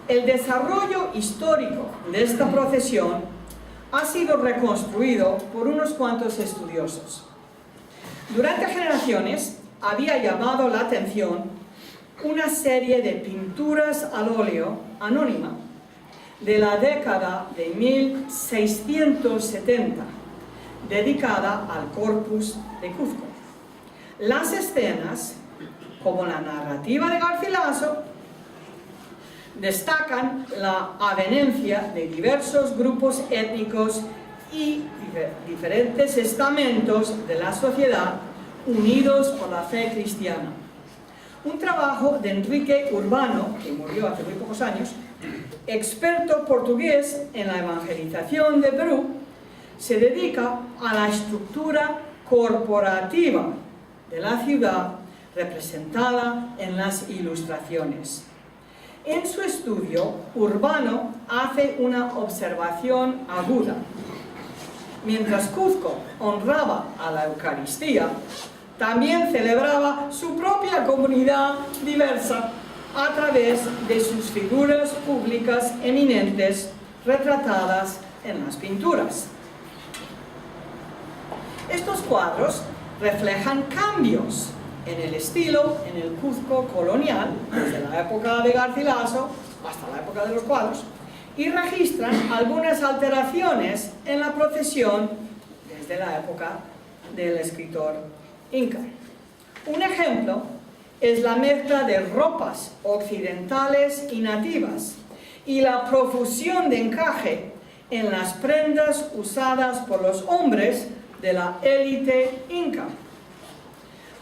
El desarrollo histórico de esta procesión ha sido reconstruido por unos cuantos estudiosos. Durante generaciones había llamado la atención una serie de pinturas al óleo anónima de la década de 1670, dedicada al Corpus de Cuzco. Las escenas, como la narrativa de Garcilaso, destacan la avenencia de diversos grupos étnicos y diferentes estamentos de la sociedad unidos por la fe cristiana. Un trabajo de Enrique Urbano, que murió hace muy pocos años, experto portugués en la evangelización de Perú, se dedica a la estructura corporativa de la ciudad representada en las ilustraciones. En su estudio, Urbano hace una observación aguda. Mientras Cuzco honraba a la Eucaristía, también celebraba su propia comunidad diversa a través de sus figuras públicas eminentes retratadas en las pinturas. Estos cuadros reflejan cambios en el estilo en el Cuzco colonial, desde la época de Garcilaso hasta la época de los cuadros, y registran algunas alteraciones en la procesión desde la época del escritor inca. Un ejemplo es la mezcla de ropas occidentales y nativas y la profusión de encaje en las prendas usadas por los hombres de la élite inca.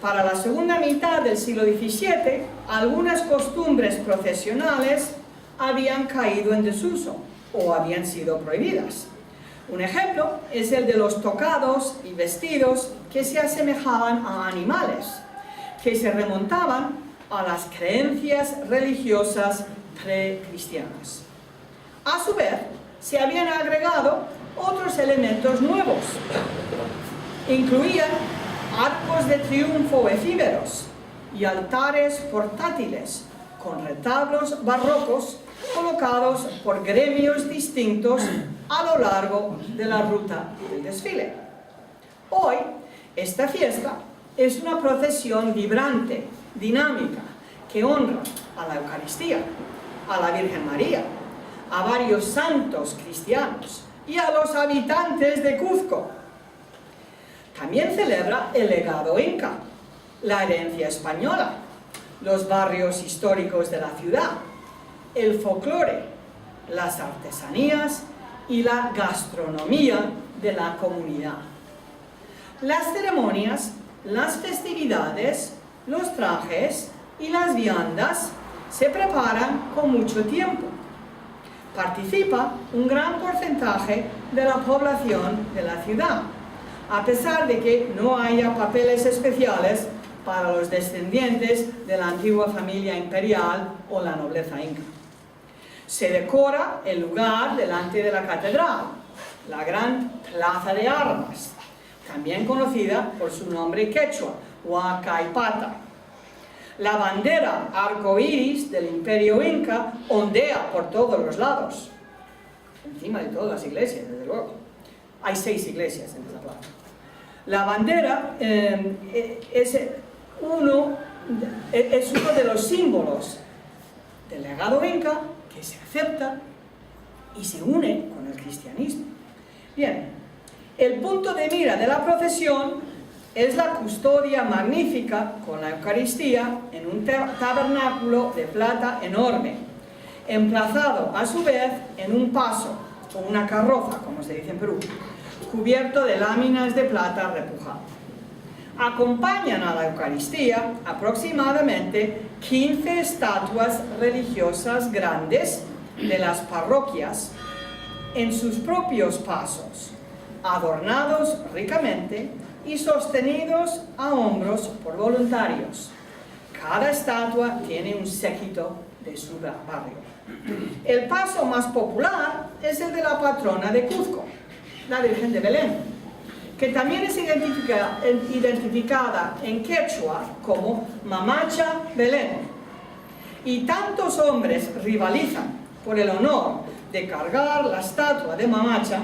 Para la segunda mitad del siglo XVII, algunas costumbres procesionales habían caído en desuso o habían sido prohibidas. Un ejemplo es el de los tocados y vestidos que se asemejaban a animales, que se remontaban a las creencias religiosas precristianas. A su vez, se habían agregado otros elementos nuevos. Incluían arcos de triunfo efímeros y altares portátiles con retablos barrocos colocados por gremios distintos a lo largo de la ruta del desfile. Hoy, esta fiesta es una procesión vibrante, dinámica, que honra a la Eucaristía, a la Virgen María, a varios santos cristianos y a los habitantes de Cuzco. También celebra el legado inca, la herencia española, los barrios históricos de la ciudad, el folclore, las artesanías y la gastronomía de la comunidad. Las ceremonias, las festividades, los trajes y las viandas se preparan con mucho tiempo. Participa un gran porcentaje de la población de la ciudad, a pesar de que no haya papeles especiales para los descendientes de la antigua familia imperial o la nobleza inca. Se decora el lugar delante de la catedral, la gran plaza de armas, también conocida por su nombre quechua, Huacaipata. La bandera arcoíris del imperio inca ondea por todos los lados, encima de todas las iglesias, desde luego. Hay 6 iglesias en esa plaza. La bandera es uno de los símbolos del legado inca que se acepta y se une con el cristianismo. Bien, el punto de mira de la procesión es la custodia magnífica con la Eucaristía en un tabernáculo de plata enorme, emplazado a su vez en un paso o una carroza, como se dice en Perú, cubierto de láminas de plata repujado. Acompañan a la Eucaristía aproximadamente 15 estatuas religiosas grandes de las parroquias en sus propios pasos, adornados ricamente y sostenidos a hombros por voluntarios. Cada estatua tiene un séquito de su barrio. El paso más popular es el de la patrona de Cuzco, la Virgen de Belén, que también es identificada en quechua como Mamacha Belén. Y tantos hombres rivalizan por el honor de cargar la estatua de Mamacha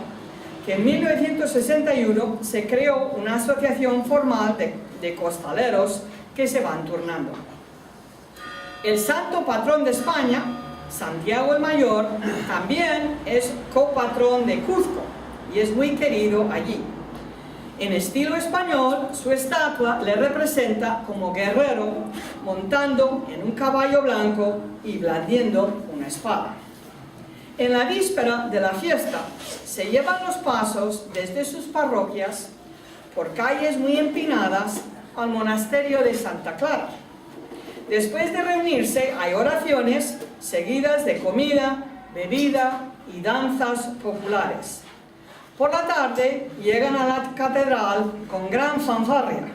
que en 1961 se creó una asociación formal de costaleros que se van turnando. El santo patrón de España, Santiago el Mayor, también es copatrón de Cuzco y es muy querido allí. En estilo español, su estatua le representa como guerrero montando en un caballo blanco y blandiendo una espada. En la víspera de la fiesta se llevan los pasos desde sus parroquias por calles muy empinadas al monasterio de Santa Clara. Después de reunirse hay oraciones seguidas de comida, bebida y danzas populares. Por la tarde llegan a la catedral con gran fanfarria.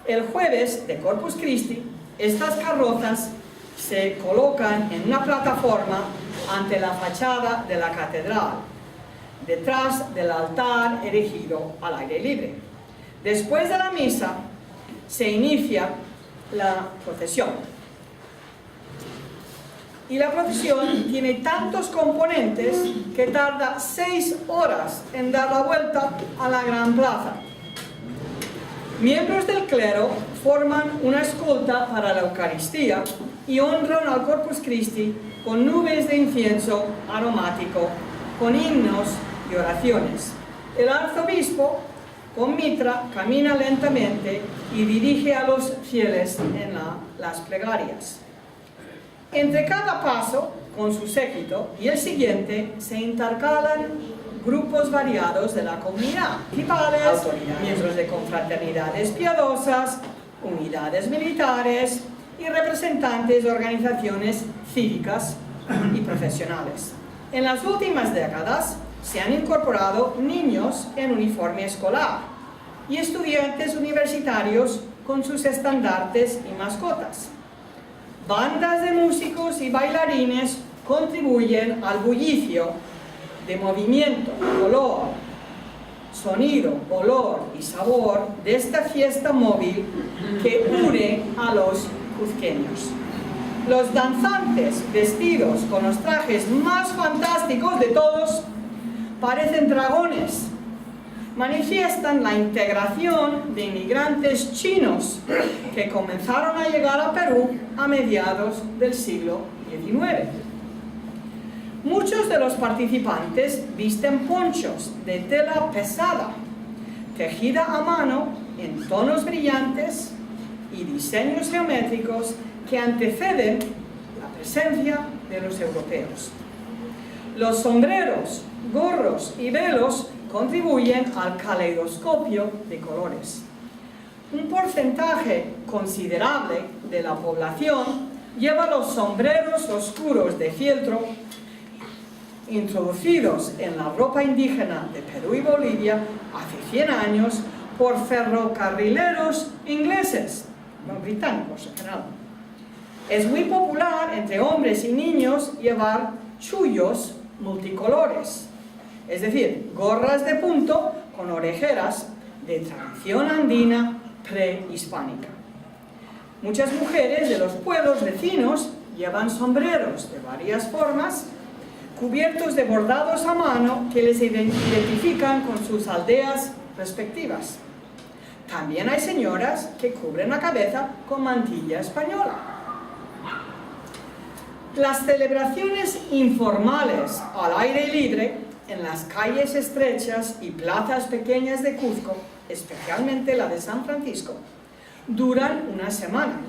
El jueves de Corpus Christi, estas carrozas se colocan en una plataforma ante la fachada de la catedral, detrás del altar erigido al aire libre. Después de la misa se inicia la procesión. Y la procesión tiene tantos componentes que tarda 6 horas en dar la vuelta a la gran plaza. Miembros del clero forman una escolta para la Eucaristía y honran al Corpus Christi con nubes de incienso aromático, con himnos y oraciones. El arzobispo, con mitra, camina lentamente y dirige a los fieles en las plegarias. Entre cada paso, con su séquito, y el siguiente, se intercalan grupos variados de la comunidad, principales, miembros de confraternidades piadosas, unidades militares y representantes de organizaciones cívicas y profesionales. En las últimas décadas se han incorporado niños en uniforme escolar y estudiantes universitarios con sus estandartes y mascotas. Bandas de músicos y bailarines contribuyen al bullicio de movimiento, color, sonido, olor y sabor de esta fiesta móvil que une a los cuzqueños. Los danzantes, vestidos con los trajes más fantásticos de todos, parecen dragones. Manifiestan la integración de inmigrantes chinos que comenzaron a llegar a Perú a mediados del siglo XIX. Muchos de los participantes visten ponchos de tela pesada, tejida a mano en tonos brillantes y diseños geométricos que anteceden la presencia de los europeos. Los sombreros, gorros y velos contribuyen al caleidoscopio de colores. Un porcentaje considerable de la población lleva los sombreros oscuros de fieltro introducidos en la ropa indígena de Perú y Bolivia hace 100 años por ferrocarrileros ingleses, no británicos en general. Es muy popular entre hombres y niños llevar chullos multicolores, es decir, gorras de punto con orejeras de tradición andina prehispánica. Muchas mujeres de los pueblos vecinos llevan sombreros de varias formas, cubiertos de bordados a mano que les identifican con sus aldeas respectivas. También hay señoras que cubren la cabeza con mantilla española. Las celebraciones informales al aire libre en las calles estrechas y plazas pequeñas de Cuzco, especialmente la de San Francisco, duran una semana.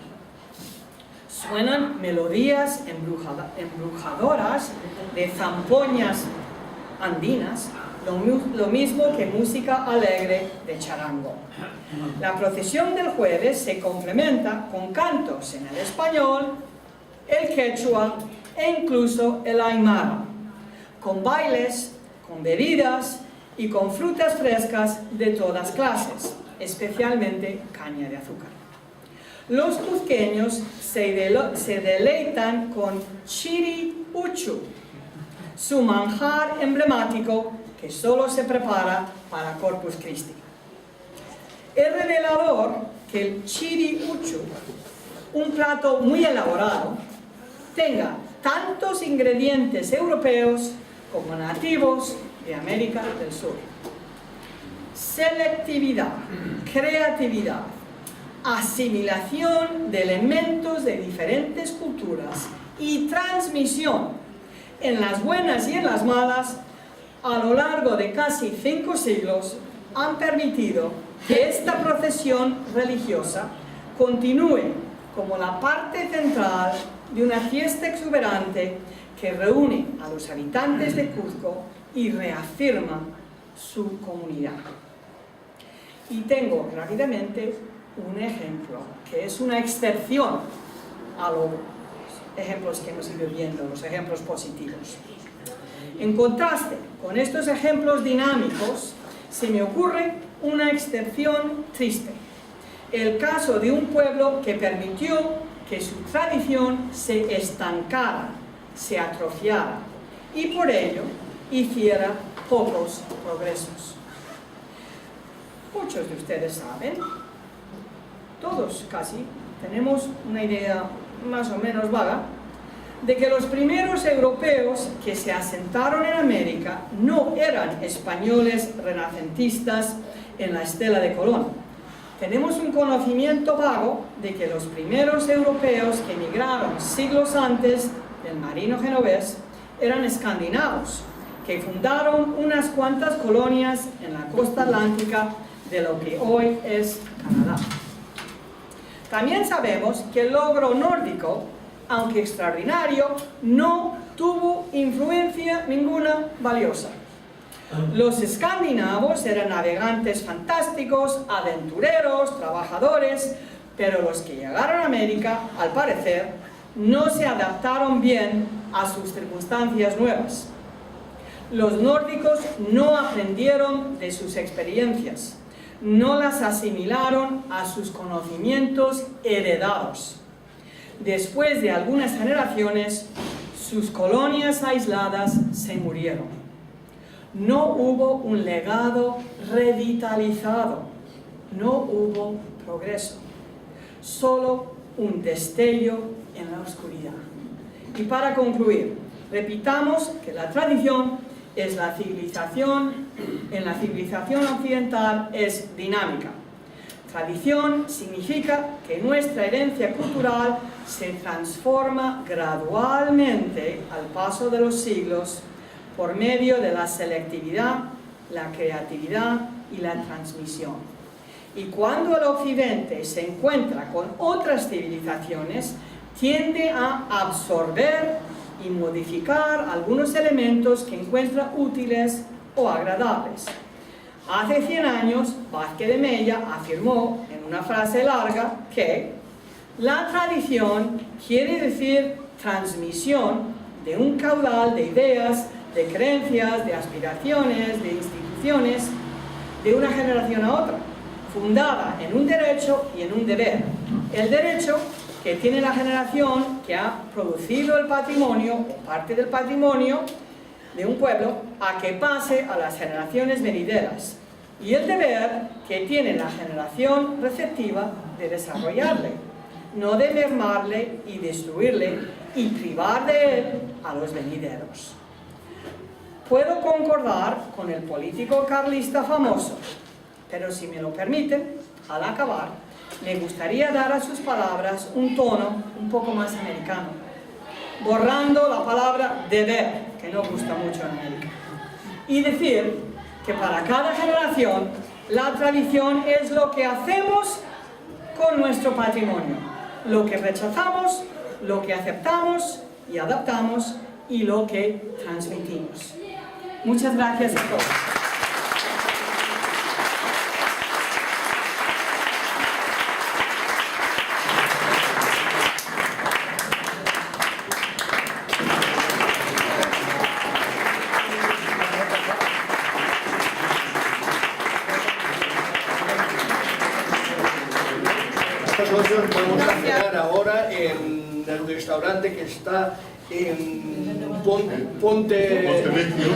Suenan melodías embrujadoras de zampoñas andinas, lo mismo que música alegre de charango. La procesión del jueves se complementa con cantos en el español, el quechua e incluso el aymara, con bailes, con bebidas y con frutas frescas de todas clases, especialmente caña de azúcar. Los cuzqueños se deleitan con chiri uchu, su manjar emblemático que solo se prepara para Corpus Christi. Es revelador que el chiri uchu, un plato muy elaborado, tenga tantos ingredientes europeos como nativos de América del Sur. Selectividad, creatividad, asimilación de elementos de diferentes culturas y transmisión en las buenas y en las malas a lo largo de casi 5 siglos han permitido que esta procesión religiosa continúe como la parte central de una fiesta exuberante que reúne a los habitantes de Cuzco y reafirma su comunidad. Y tengo rápidamente un ejemplo que es una excepción a los ejemplos que hemos ido viendo, los ejemplos positivos. En contraste con estos ejemplos dinámicos, se me ocurre una excepción triste. El caso de un pueblo que permitió que su tradición se estancara, se atrofiara y por ello hiciera pocos progresos. Muchos de ustedes saben, todos casi, tenemos una idea más o menos vaga de que los primeros europeos que se asentaron en América no eran españoles renacentistas en la estela de Colón. Tenemos un conocimiento vago de que los primeros europeos que emigraron siglos antes del marino genovés eran escandinavos, que fundaron unas cuantas colonias en la costa atlántica de lo que hoy es Canadá. También sabemos que el logro nórdico, aunque extraordinario, no tuvo influencia ninguna valiosa. Los escandinavos eran navegantes fantásticos, aventureros, trabajadores, pero los que llegaron a América, al parecer, no se adaptaron bien a sus circunstancias nuevas. Los nórdicos no aprendieron de sus experiencias, no las asimilaron a sus conocimientos heredados. Después de algunas generaciones, sus colonias aisladas se murieron. No hubo un legado revitalizado, no hubo progreso, solo un destello en la oscuridad. Y para concluir, repitamos que la tradición es la civilización, en la civilización occidental es dinámica. Tradición significa que nuestra herencia cultural se transforma gradualmente al paso de los siglos por medio de la selectividad, la creatividad y la transmisión. Y cuando el Occidente se encuentra con otras civilizaciones, tiende a absorber y modificar algunos elementos que encuentra útiles o agradables. Hace 100 años, Vázquez de Mella afirmó en una frase larga que la tradición quiere decir transmisión de un caudal de ideas, de creencias, de aspiraciones, de instituciones, de una generación a otra, fundada en un derecho y en un deber. El derecho que tiene la generación que ha producido el patrimonio, o parte del patrimonio de un pueblo, a que pase a las generaciones venideras. Y el deber que tiene la generación receptiva de desarrollarle, no de mermarle y destruirle y privar de él a los venideros. Puedo concordar con el político carlista famoso, pero si me lo permiten, al acabar, me gustaría dar a sus palabras un tono un poco más americano, borrando la palabra deber, que no gusta mucho en América, y decir que para cada generación la tradición es lo que hacemos con nuestro patrimonio, lo que rechazamos, lo que aceptamos y adaptamos y lo que transmitimos. Muchas gracias a todos. Nosotros vamos a cenar ahora en el restaurante que está en Ponte